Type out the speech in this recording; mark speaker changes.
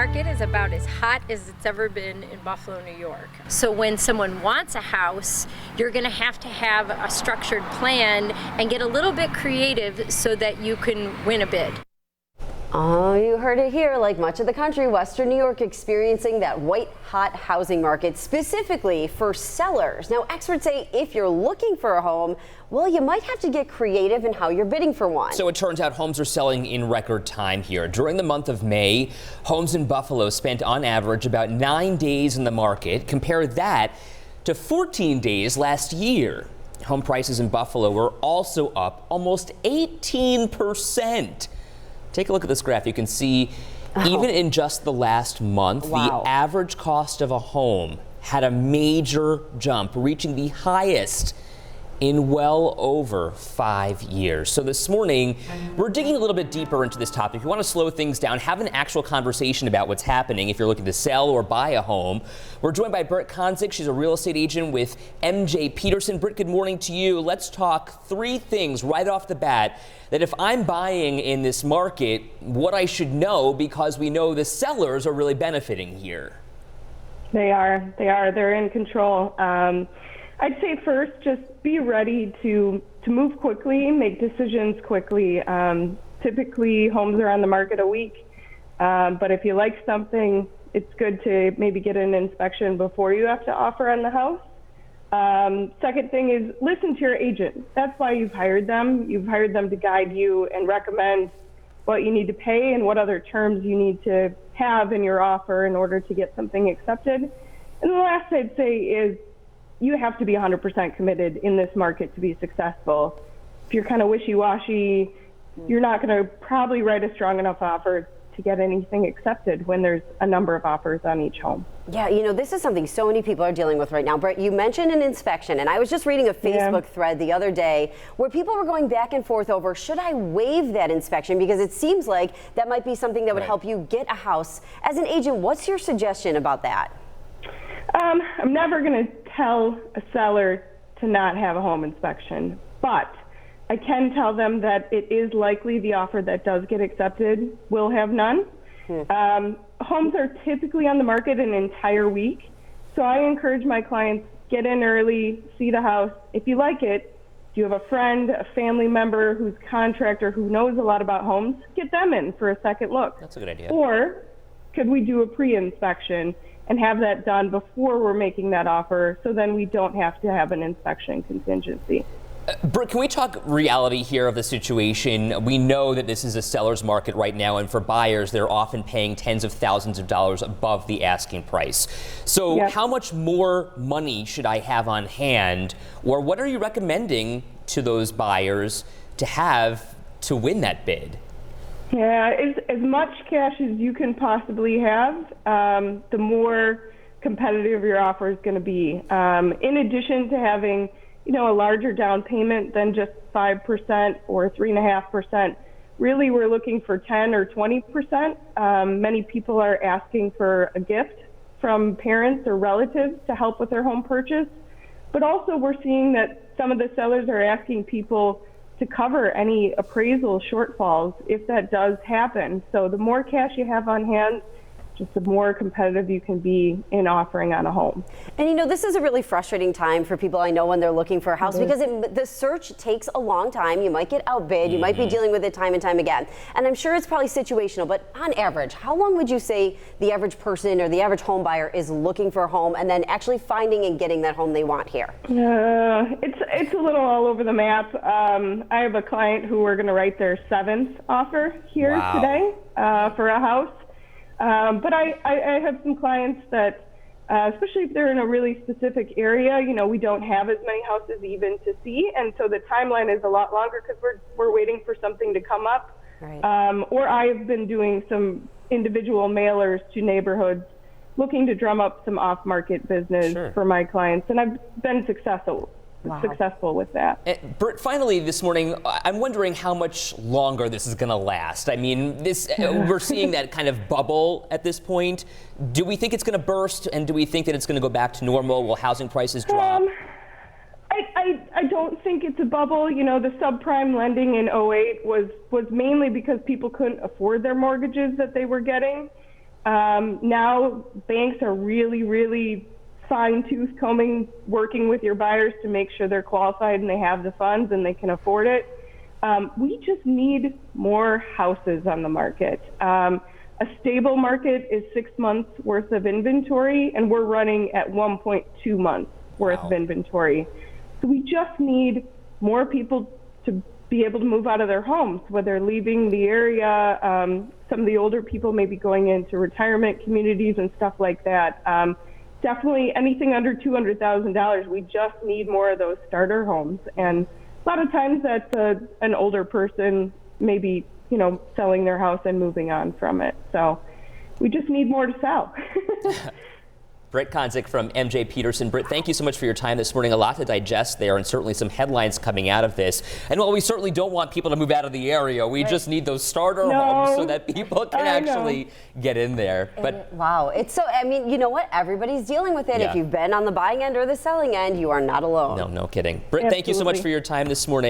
Speaker 1: market is about as hot as it's ever been in Buffalo, New York. So when someone wants a house, you're going to have a structured plan and get a little bit creative so that you can win a bid.
Speaker 2: Oh, you heard it here. Like much of the country, Western New York experiencing that white-hot housing market, specifically for sellers. Now, experts say if you're looking for a home, well, you might have to get creative in how you're bidding for one.
Speaker 3: So it turns out homes are selling in record time here. During the month of May, homes in Buffalo spent on average about 9 days in the market. Compare that to 14 days last year. Home prices in Buffalo were also up almost 18%. Take a look at this graph. You can see even in just the last month, the average cost of a home had a major jump, reaching the highest in well over 5 years. So this morning, we're digging a little bit deeper into this topic. If you want to slow things down, have an actual conversation about what's happening if you're looking to sell or buy a home. We're joined by Britt Konzik. She's a real estate agent with MJ Peterson. Britt, good morning to you. Let's talk 3 things right off the bat that if I'm buying in this market, what I should know, because we know the sellers are really benefiting here.
Speaker 4: They are. They're in control. I'd say first, just be ready to move quickly, make decisions quickly. Typically, homes are on the market a week, but if you like something, it's good to maybe get an inspection before you have to offer on the house. Second thing is listen to your agent. That's why you've hired them. You've hired them to guide you and recommend what you need to pay and what other terms you need to have in your offer in order to get something accepted. And the last I'd say is you have to be 100% committed in this market to be successful. If you're kind of wishy-washy, you're not going to probably write a strong enough offer to get anything accepted when there's a number of offers on each home.
Speaker 2: Yeah, you know, this is something so many people are dealing with right now. Brett, you mentioned an inspection, and I was just reading a Facebook thread the other day where people were going back and forth over, should I waive that inspection? Because it seems like that might be something that would help you get a house. As an agent, what's your suggestion about that?
Speaker 4: I'm never going to tell a seller to not have a home inspection, but I can tell them that it is likely the offer that does get accepted will have none. Homes are typically on the market an entire week, so I encourage my clients, get in early, see the house. If you like it, do you have a friend, a family member who's a contractor who knows a lot about homes, get them in for a second look.
Speaker 3: That's a good idea.
Speaker 4: Or could we do a pre-inspection and have that done before we're making that offer, so then we don't have to have an inspection contingency.
Speaker 3: Britt, can we talk reality here of the situation? We know that this is a seller's market right now, and for buyers, they're often paying tens of thousands of dollars above the asking price. So how much more money should I have on hand, or what are you recommending to those buyers to have to win that bid?
Speaker 4: Yeah, as much cash as you can possibly have, the more competitive your offer is going to be. In addition to having, a larger down payment than just 5% or 3.5%, really we're looking for 10 or 20%. Many people are asking for a gift from parents or relatives to help with their home purchase. But also we're seeing that some of the sellers are asking people to cover any appraisal shortfalls if that does happen. So the more cash you have on hand, just the more competitive you can be in offering on a home.
Speaker 2: And this is a really frustrating time for people I know when they're looking for a house because the search takes a long time. You might get outbid, you might be dealing with it time and time again. And I'm sure it's probably situational, but on average, how long would you say the average person or the average home buyer is looking for a home and then actually finding and getting that home they want here?
Speaker 4: It's a little all over the map. I have a client who we're gonna write their 7th offer here today for a house. But I have some clients that, especially if they're in a really specific area, we don't have as many houses even to see, and so the timeline is a lot longer because we're waiting for something to come up. Right. Or I've been doing some individual mailers to neighborhoods looking to drum up some off-market business for my clients, and I've been successful with that.
Speaker 3: Britt, finally this morning, I'm wondering how much longer this is going to last. I mean, we're seeing that kind of bubble at this point. Do we think it's going to burst, and do we think that it's going to go back to normal? Will housing prices drop?
Speaker 4: I don't think it's a bubble. The subprime lending in 2008 was mainly because people couldn't afford their mortgages that they were getting. Now banks are really fine-tooth combing, working with your buyers to make sure they're qualified and they have the funds and they can afford it. We just need more houses on the market. A stable market is 6 months worth of inventory, and we're running at 1.2 months worth of inventory. So we just need more people to be able to move out of their homes, whether leaving the area. Some of the older people may be going into retirement communities and stuff like that. Definitely anything under $200,000, we just need more of those starter homes. And a lot of times that's an older person maybe, selling their house and moving on from it. So we just need more to sell.
Speaker 3: Britt Konzik from MJ Peterson. Britt, thank you so much for your time this morning. A lot to digest there, and certainly some headlines coming out of this. And while we certainly don't want people to move out of the area, we just need those starter homes so that people can actually get in there. But
Speaker 2: wow, it's so, you know what? Everybody's dealing with it.
Speaker 3: Yeah.
Speaker 2: If you've been on the buying end or the selling end, you are not alone.
Speaker 3: No kidding. Britt, thank you so much for your time this morning.